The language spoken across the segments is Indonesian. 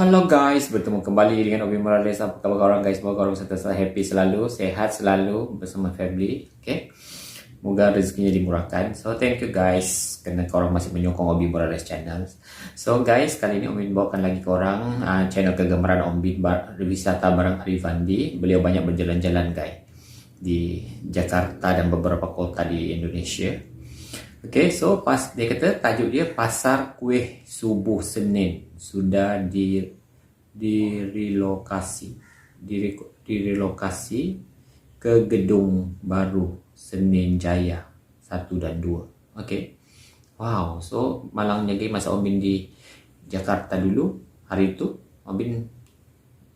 Halo guys, bertemu kembali dengan Obi Morales. Apa kabar korang guys? Semoga korang sentiasa happy selalu, sehat selalu bersama family. Okay? Moga rezekinya dimurahkan. So thank you guys kerana korang masih menyokong Obi Morales channel. So guys, kali ini Obi bawakan lagi korang channel kegemaran Obi wisata barang Arifandi. Beliau banyak berjalan-jalan guys di Jakarta dan beberapa kota di Indonesia. Okay, so dia kata tajuk dia Pasar Kuih Subuh Senin sudah direlokasi ke gedung baru Senin Jaya 1 dan 2. Okay. Wow, so malangnya masa Omin di Jakarta dulu hari itu Omin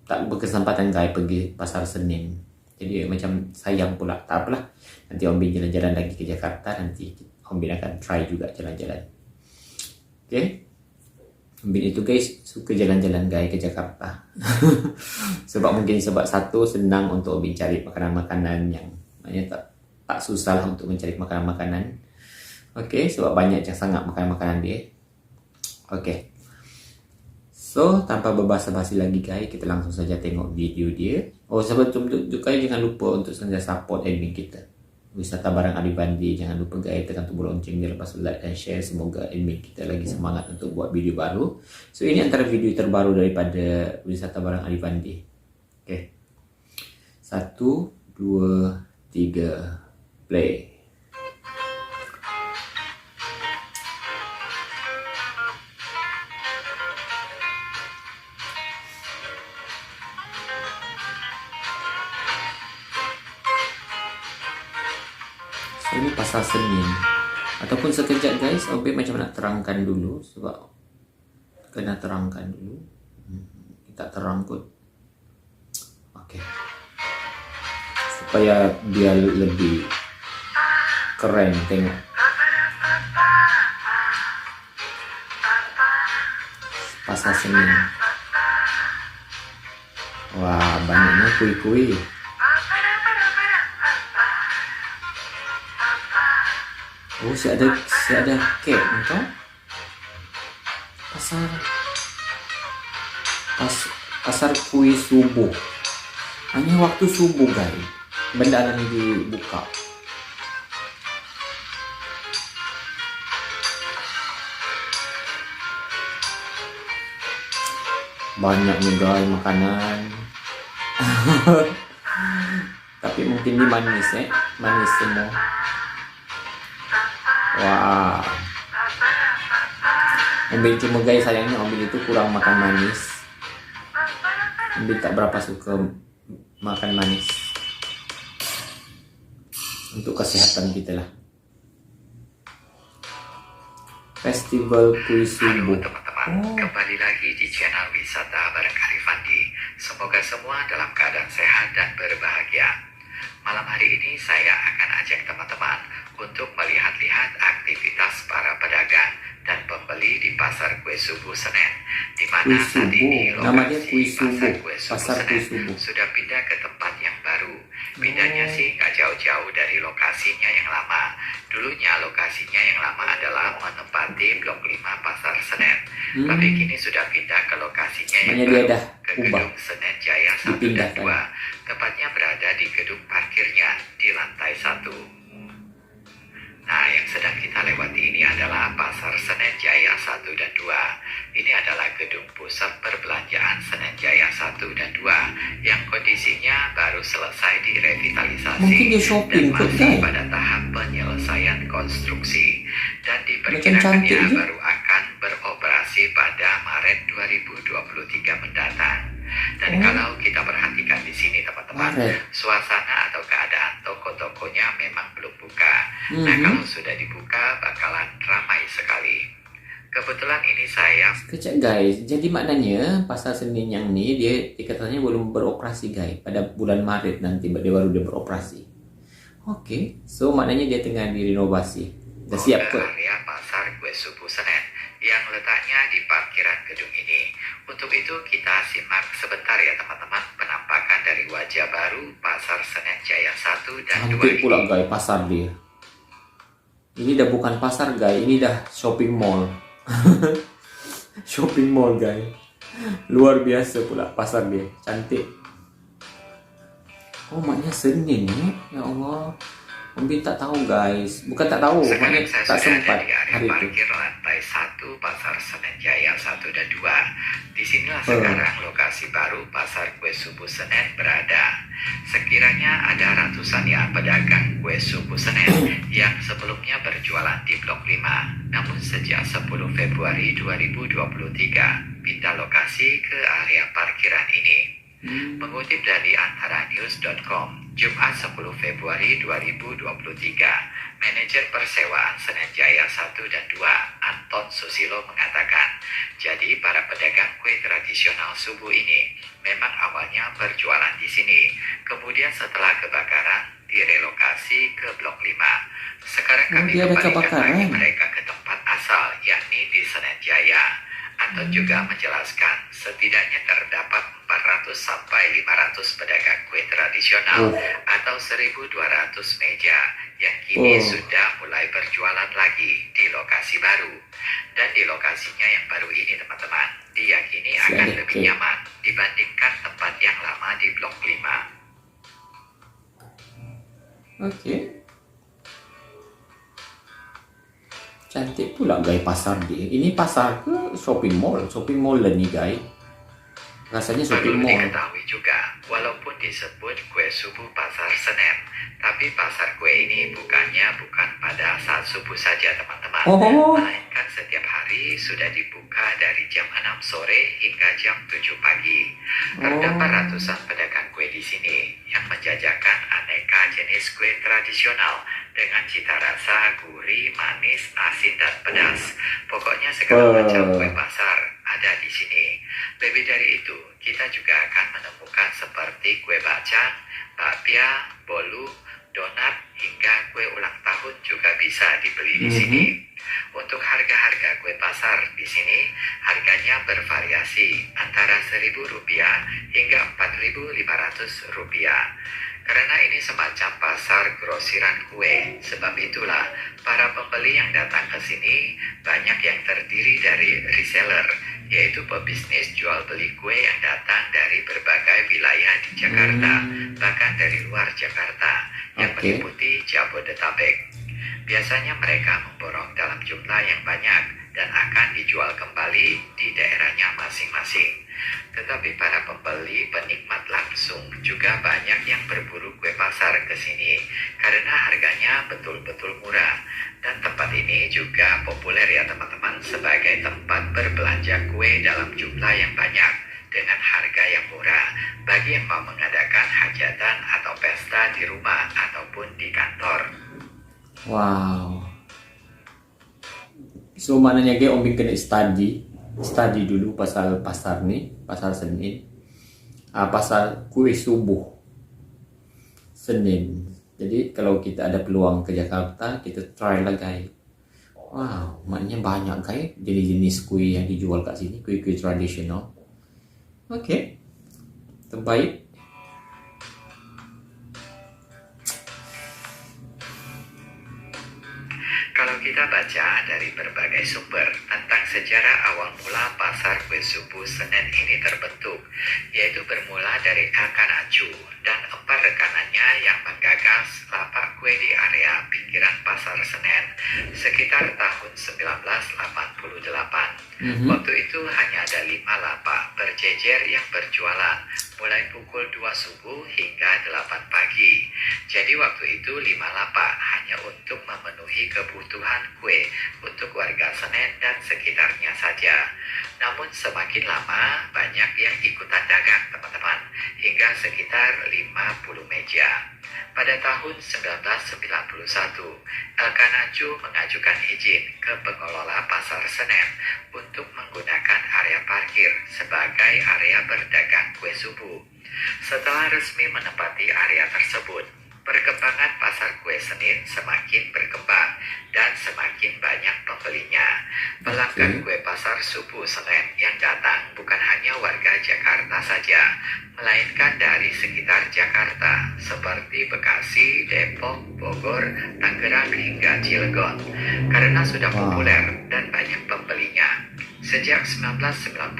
tak berkesempatan pergi Pasar Senin. Jadi macam sayang pula. Tak apalah. Nanti Omin jalan-jalan lagi ke Jakarta, nanti Omin akan try juga jalan-jalan. Okay. Omin itu guys suka jalan-jalan ke Jakarta. Sebab satu senang untuk Omin cari makanan-makanan yang tak susah lah untuk mencari makanan-makanan. Okay, sebab banyak sangat makanan-makanan dia. Okay. So, tanpa berbasa-basi lagi kita langsung saja tengok video dia. Oh, sebelum itu jangan lupa untuk sentiasa support admin kita. Wisata Barang Arifandi. Jangan lupa tekan tombol lonceng dia, lepas like dan share. Semoga admin kita lagi semangat untuk buat video baru. So ini antara video terbaru daripada Wisata Barang Arifandi. Okay, 1, 2, 3 play. Ini Pasar Senin. Ataupun sekejap guys, Obi macam nak terangkan dulu. Sebab kena terangkan dulu. Kita terang kot. Okay. Supaya dia lebih keren tengok. Pasar Senin. Wah, banyaknya kuih-kuih. Oh, si ada kek entah. Pasar kuih subuh. Hanya waktu subuh guys. Benda ni dibuka. Banyak nih guys makanan. Tapi mungkin ini manis manis semua. Wah, Omin cuma guys sayangnya Omin itu kurang makan manis. Omin tak berapa suka makan manis. Untuk kesehatan kita lah. Festival Kuih Subuh. Halo teman-teman, kembali lagi di channel Wisata Barang Arifandi. Semoga semua dalam keadaan sehat dan berbahagia. Malam hari ini saya akan ajak teman-teman untuk melihat-lihat aktivitas para pedagang dan pembeli di Pasar Kuih Subuh Senen, di mana saat ini lokasi Pasar Kuih Subuh Senen sudah pindah ke tempat yang baru. Pindahnya sih nggak jauh-jauh dari lokasinya yang lama. Dulunya lokasinya yang lama adalah menempati Blok 5 Pasar Senen, tapi kini sudah pindah ke lokasinya yang baru, ke gedung Senen Jaya 1 dan 2. Tepatnya berada di gedung parkirnya di lantai 1. Nah, yang sedang kita lewati ini adalah Pasar Senen Jaya 1 dan 2. Ini adalah gedung pusat perbelanjaan Senen Jaya 1 dan 2 yang kondisinya baru selesai direvitalisasi dan masih pada tahap penyelesaian konstruksi, dan diperkirakannya baru akan beroperasi pada Maret 2023 mendatang. Dan kalau kita perhatikan di sini teman-teman, suasana atau keadaan toko-tokonya memang belum buka. Nah, kalau sudah dibuka bakalan ramai sekali. Kebetulan ini saya kecek guys. Jadi maknanya Pasar Senin yang ni dia katanya belum beroperasi guys. Pada bulan Maret nanti dia baru beroperasi. Oke, so maknanya dia tengah direnovasi. Dah siap ke area Pasar Kuih Subuh Senen yang letaknya di parkiran gedung ini. Untuk itu kita simak sebentar ya teman-teman penampakan dari wajah baru Pasar Senen Jaya 1 dan 2 ini. Pula ini. guys pasar dia. Ini dah bukan pasar guys, ini dah shopping mall. Shopping mall guys. Luar biasa pula pasar dia, cantik. Oh, maknya Senin ni. Ya Allah. Ombi tak tahu guys. Bukan tak tahu, Sekarang maknya saya tak sudah ada sempat di area hari itu. parkir lantai 1 Pasar Senen Jaya 1 dan 2. Disinilah Oh. sekarang lokasi baru Pasar Kue Subuh Senen berada. Sekiranya ada ratusan ya pedagang kue subuh Senen yang sebelumnya berjualan di Blok 5. Namun sejak 10 Februari 2023 pindah lokasi ke area parkiran ini. Mengutip dari antaranews.com, Jumat 10 Februari 2023, Manajer Persewaan Senen Jaya 1 dan 2, Anton Susilo mengatakan, jadi para pedagang kue tradisional subuh ini memang awalnya berjualan di sini, kemudian setelah kebakaran direlokasi ke Blok 5. Sekarang kami dia ada kembalikan kebakaran. lagi mereka ke tempat asal, yakni di Senen Jaya. Anton juga menjelaskan setidaknya terdapat 400 sampai 500 pedagang kue tradisional atau 1.200 meja yang kini sudah mulai berjualan lagi di lokasi baru. Dan di lokasinya yang baru ini teman-teman, diyakini akan lebih nyaman dibandingkan tempat yang lama di Blok 5. Oke. Cantik pula guys pasar dia. Ini pasar ke shopping mall? Shopping mall lah ni guys. Rasanya shopping Perlu mall. diketahui juga, walaupun disebut kue subuh Pasar Senen, tapi pasar kue ini bukan pada saat subuh saja teman-teman, melainkan setiap hari sudah dibuka dari jam 6 sore hingga jam 7 pagi. Terdapat ratusan pedagang kue di sini yang menjajakan aneka jenis kue tradisional dengan cita rasa gurih, manis, asin, dan pedas. Pokoknya segala macam kue pasar ada di sini. Lebih dari itu, kita juga akan menemukan seperti kue bacang, bakpia, bolu, donat, hingga kue ulang tahun juga bisa dibeli di sini. Untuk harga-harga kue pasar di sini, harganya bervariasi antara Rp1.000 hingga Rp4.500. Karena ini semacam pasar grosiran kue, sebab itulah para pembeli yang datang ke sini banyak yang terdiri dari reseller, yaitu pebisnis jual beli kue yang datang dari berbagai wilayah di Jakarta, bahkan dari luar Jakarta, yang meliputi Jabodetabek. Biasanya mereka memborong dalam jumlah yang banyak dan akan dijual kembali di daerahnya masing-masing. Tetapi para pembeli penikmat langsung juga banyak yang berburu kue pasar ke sini karena harganya betul-betul murah. Dan tempat ini juga populer ya teman-teman sebagai tempat berbelanja kue dalam jumlah yang banyak dengan harga yang murah bagi yang mau mengadakan hajatan atau pesta di rumah ataupun di kantor. Wow. So maknanya Om Bin kena study dulu pasal pasar ni, pasar Senin. Pasar kue subuh Senin. Jadi kalau kita ada peluang ke Jakarta, kita try lah guys. Wow, maknanya banyak guys jenis-jenis kue yang dijual kat sini, kue-kue tradisional. Oke. Terbaik. Kalau kita baca dari berbagai sumber tentang sejarah awal mula pasar kue subuh Senen ini terbentuk, yaitu bermula dari Akanacu dan 4 rekanannya yang menggagas lapak kue di area pinggiran pasar Senen sekitar tahun 1988. Waktu itu hanya ada 5 lapak berjejer yang berjualan mulai pukul 2 subuh hingga 8 pagi. Jadi waktu itu 5 lapak hanya untuk memenuhi kebutuhan kue untuk warga Senen dan sekitarnya saja. Namun semakin lama banyak yang ikutan dagang teman-teman, hingga sekitar 50 meja. Pada tahun 1991, Elkanacu mengajukan izin ke pengelola pasar Senen untuk menggunakan area parkir sebagai area berdagang kue subuh. Setelah resmi menempati area tersebut, perkembangan pasar kue Senin semakin berkembang dan semakin banyak pembelinya. Pelanggan kue pasar subuh Senen yang datang bukan hanya warga Jakarta saja, melainkan dari sekitar Jakarta seperti Bekasi, Depok, Bogor, Tangerang hingga Cilegon. Karena sudah populer dan banyak pembelinya, Sejak 1995,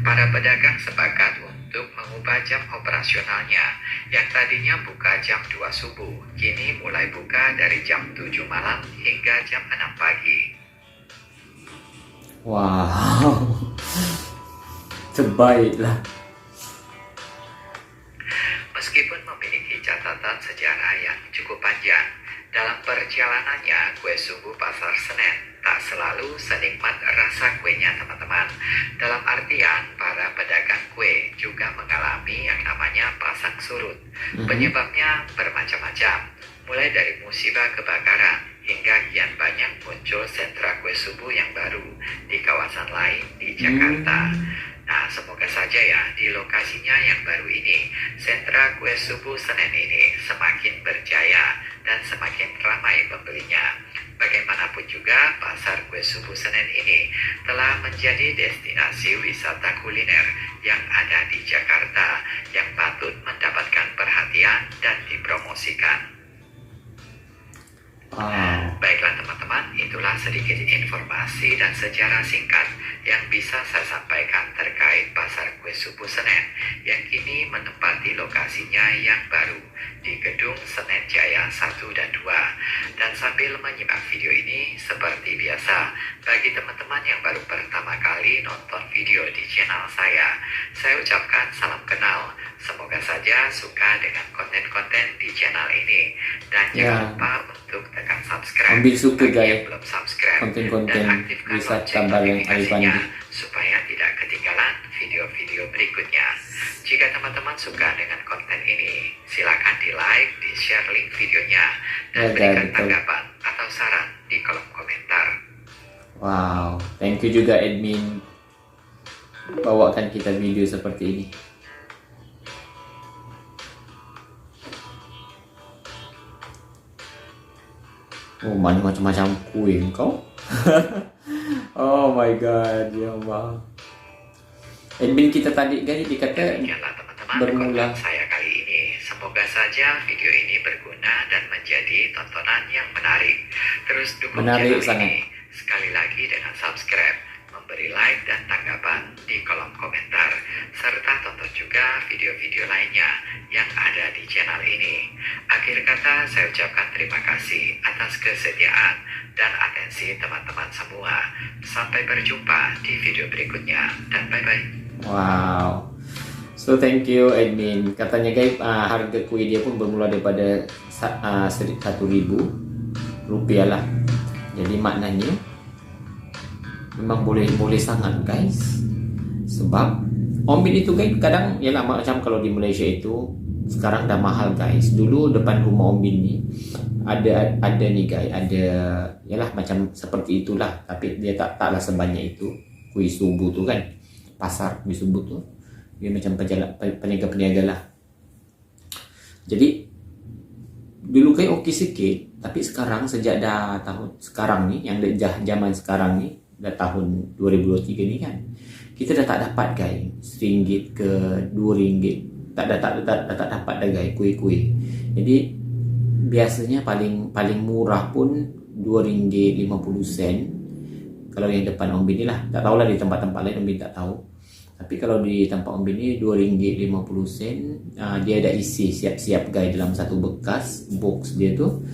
para pedagang sepakat untuk mengubah jam operasionalnya yang tadinya buka jam 2 subuh, kini mulai buka dari jam 7 malam hingga jam 6 pagi. Wow. Terbaiklah. Meskipun memiliki catatan sejarah yang cukup panjang, dalam perjalanannya kue subuh Pasar Senen tak selalu senikmat rasa kuenya teman-teman. Dalam artian, para pedagang kue juga mengalami yang namanya pasang surut. Penyebabnya bermacam-macam, mulai dari musibah kebakaran hingga kian banyak muncul sentra kue subuh yang baru di kawasan lain di Jakarta. Nah, semoga saja ya di lokasinya yang baru ini, sentra kue subuh Senen ini semakin berjaya dan semakin ramai pembelinya. Bagaimanapun juga, pasar kue subuh Senen ini telah menjadi destinasi wisata kuliner yang ada di Jakarta yang patut mendapatkan perhatian dan dipromosikan. Baiklah teman-teman, itulah sedikit informasi dan sejarah singkat yang bisa saya sampaikan terkait pasar kue subuh Senen yang kini menempati lokasinya yang baru di Gedung Senen Jaya 1 dan 2. Dan sambil menyimak video ini, seperti biasa, bagi teman-teman yang baru pertama kali nonton video di channel saya ucapkan salam kenal. Semoga saja suka dengan konten-konten di channel ini. Dan jangan lupa untuk tekan subscribe Ambil suka bagi guys yang belum subscribe konten-konten dan aktifkan wisata lonceng bareng notifikasinya Arifandi. supaya tidak ketinggalan video-video berikutnya. Jika teman-teman suka dengan konten ini, silakan di like, di share link videonya, dan berikan tanggapan atau saran di kolom komentar. Wow, thank you juga admin bawakan kita video seperti ini. Oh, mana macam-macam kue kau. Oh my god, ya Allah. Admin kita tadi guys dikata Demikianlah teman-teman bermula. konten saya kali ini. Semoga saja video ini berguna dan menjadi tontonan yang menarik. Terus dukung Menarik channel sangat. ini sekali lagi dengan subscribe, memberi like dan tanggapan di kolom komentar, serta tonton juga video-video lainnya yang ada di channel ini. Akhir kata, saya ucapkan terima kasih atas kesetiaan dan atensi teman-teman semua. Sampai berjumpa di video berikutnya, dan bye-bye. Wow. So thank you admin. Katanya guys harga kue dia pun bermula daripada 1.000 rupiah lah. Jadi maknanya memang boleh sangat guys. Sebab ombin itu guys kadang ya lah macam kalau di Malaysia itu sekarang dah mahal guys. Dulu depan rumah ombin ni ada nih guys, ada yalah macam seperti itulah, tapi dia taklah sebanyak itu kue subuh tu kan. Pasar kue subuh tu dia macam peniaga-peniaga lah. Jadi dulu kayak okey sikit, tapi sekarang sejak dah tahun sekarang ni, yang zaman sekarang ni, dah tahun 2023 ni kan, kita dah tak dapat guys RM1 ke RM2, tak dapat dah guys kuih-kuih. Jadi biasanya paling murah pun RM2.50 kalau yang depan ombin ni lah. Tak tahulah di tempat-tempat lain ombin tak tahu. Tapi kalau di tempat ombin ni RM2.50, dia ada isi siap-siap guys dalam satu bekas box dia tu.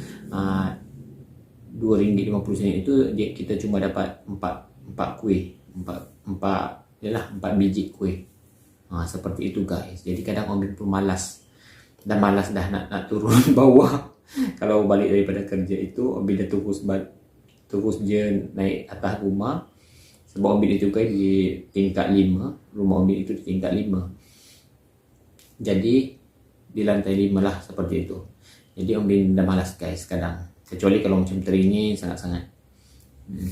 RM2.50 itu kita cuma dapat 4 kuih, 4 biji kuih. Seperti itu guys. Jadi kadang ombin pun malas dah nak turun bawah. Kalau balik daripada kerja itu ombin dah terus je naik atas rumah. Sebab ombin itu guys di tingkat 5, rumah ombin itu di tingkat 5. Jadi di lantai 5 lah seperti itu. Jadi ombin dah malas guys kadang. Kecuali kalau macam teringin sangat-sangat.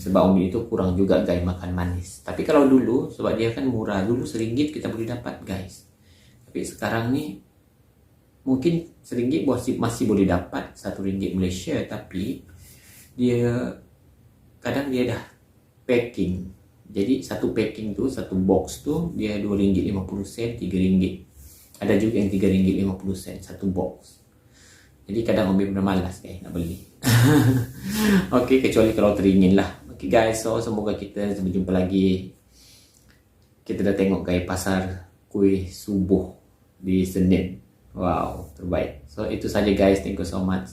Sebab ombin itu kurang juga guys makan manis. Tapi kalau dulu, sebab dia kan murah, dulu RM1 kita boleh dapat guys. Tapi sekarang ni mungkin RM1 masih boleh dapat, RM1 Malaysia. Tapi dia kadang dia dah packing. Jadi satu packing tu, satu box tu dia RM2.50, RM3. Ada juga yang RM3.50 satu box. Jadi kadang ombin pernah malas nak beli. Okey, kecuali kalau teringin lah. Okay guys, so semoga kita berjumpa lagi. Kita dah tengok gaya pasar kuih subuh di Senin. Wow, terbaik. So itu saja guys, thank you so much.